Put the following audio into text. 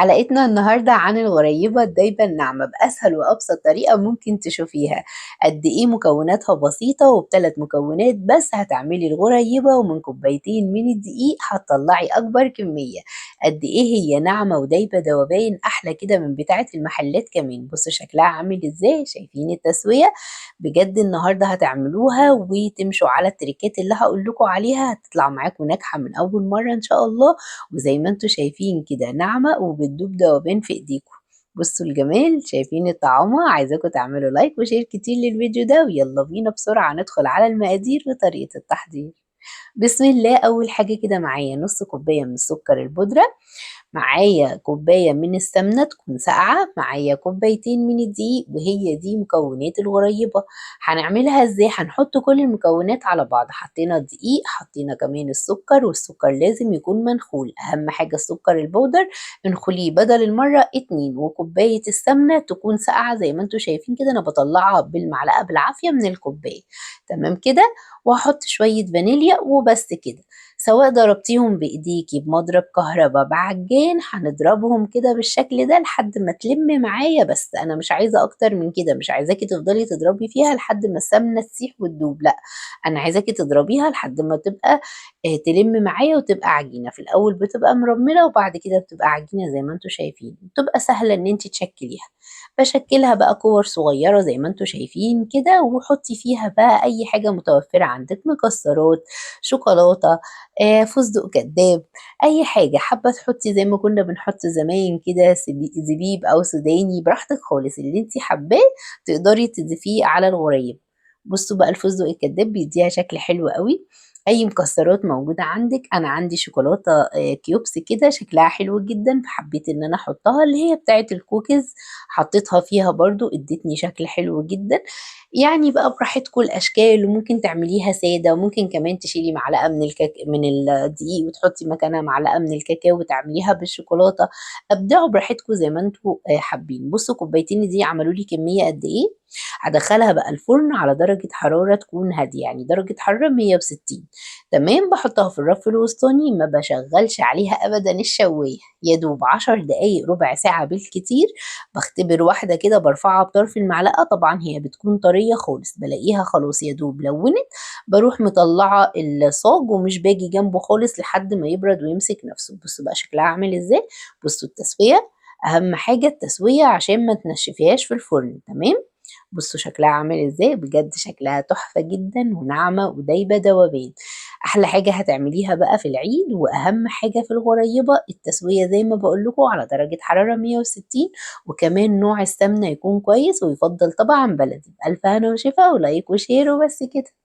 حلقتنا النهاردة عن الغريبة الدايبة الناعمة بأسهل وأبسط طريقة ممكن تشوفيها. قد إيه مكوناتها بسيطة وب3 مكونات بس هتعملي الغريبة، ومن كوبايتين من الدقيق هتطلعي أكبر كمية. قد إيه هي ناعمة ودايبة دوباين أحلى كده من بتاعة المحلات كمان. بصوا شكلها عامل إزاي، شايفين التسوية؟ بجد النهاردة هتعملوها وتمشوا على التريكات اللي هقولكوا عليها، هتطلع معاكم ناجحة من أول مرة إن شاء الله. وزي ما انتوا شايفين كده ناعمة وبتدوب دوبان في ايديكم. بصوا الجمال، شايفين الطعامة؟ عايزاكم تعملوا لايك وشير كتير للفيديو ده، ويلا بينا بسرعة ندخل على المقادير وطريقة التحضير. بسم الله. اول حاجة كده معايا نص كوباية من السكر البودرة، معايا كوباية من السمنة تكون ساقعة، معايا كوبايتين من الدقيق، وهي دي مكونات الغريبة. هنعملها ازاي؟ هنحط كل المكونات على بعض، حطينا الدقيق، حطينا كمان السكر، والسكر لازم يكون منخول، اهم حاجة السكر البودر انخليه بدل المرة 2، وكوباية السمنة تكون ساقعة زي ما انتوا شايفين كده، انا بطلعها بالمعلقة بالعافية من الكوباية. تمام كده. وهحط شوية فانيليا وبس كده. سواء ضربتيهم بايديكي بمضرب كهربا بعجان، هنضربهم كده بالشكل ده لحد ما تلم معايا، بس انا مش عايزه اكتر من كده، مش عايزاكي تفضلي تضربي فيها لحد ما السمنه تسيح وتدوب، لا، انا عايزاكي تضربيها لحد ما تبقى تلم معايا وتبقى عجينه. في الاول بتبقى مرمله وبعد كده بتبقى عجينه زي ما انتوا شايفين، بتبقى سهله ان انت تشكليها. بشكلها بقى كور صغيره زي ما انتوا شايفين كده، وحطي فيها بقى اي حاجه متوفره عندك، مكسرات، شوكولاته، فستق كداب، اي حاجه حابه تحطي زي ما كنا بنحط زمان كده، زبيب او سوداني، براحتك خالص اللي انت حباه تقدري تضيفيه على الغريب. بصوا بقى الفستق الكداب بيديها شكل حلو قوي. اي مكسرات موجوده عندك، انا عندي شوكولاته كيوبس كده شكلها حلو جدا، فحبيت ان انا احطها، اللي هي بتاعه الكوكيز، حطيتها فيها برضو ادتني شكل حلو جدا. يعني بقى براحتكم الاشكال، وممكن تعمليها ساده، وممكن كمان تشيلي معلقه من الدقيق وتحطي مكانها معلقه من الكاكاو وتعمليها بالشوكولاته. ابدعوا براحتكم زي ما انتوا حابين. بصوا كوبايتين دي عملوا لي كميه قد ايه. هدخلها بقى الفرن على درجه حراره تكون هاديه، يعني درجه حراره 160. تمام. بحطها في الرف الوسطاني، ما بشغلش عليها ابدا الشوايه، يا دوب 10 دقايق ربع ساعه بالكتير. بختبر واحده كده برفعها بطرف المعلقه، طبعا هي بتكون طريه خالص، بلاقيها خلاص يا دوب لونت، بروح مطلعه الصاج ومش باجي جنبه خالص لحد ما يبرد ويمسك نفسه. بصوا بقى شكلها عامل ازاي. بصوا التسويه، اهم حاجه التسويه عشان ما تنشفيهاش في الفرن. تمام. بصوا شكلها عامل ازاي، بجد شكلها تحفة جدا وناعمة ودايبة دوابين. احلى حاجة هتعمليها بقى في العيد، واهم حاجة في الغريبة التسوية زي ما بقول لكم على درجة حرارة 160، وكمان نوع السمنة يكون كويس، ويفضل طبعا بلدي. بألف هنا وشفا، ولايك وشير وبس كده.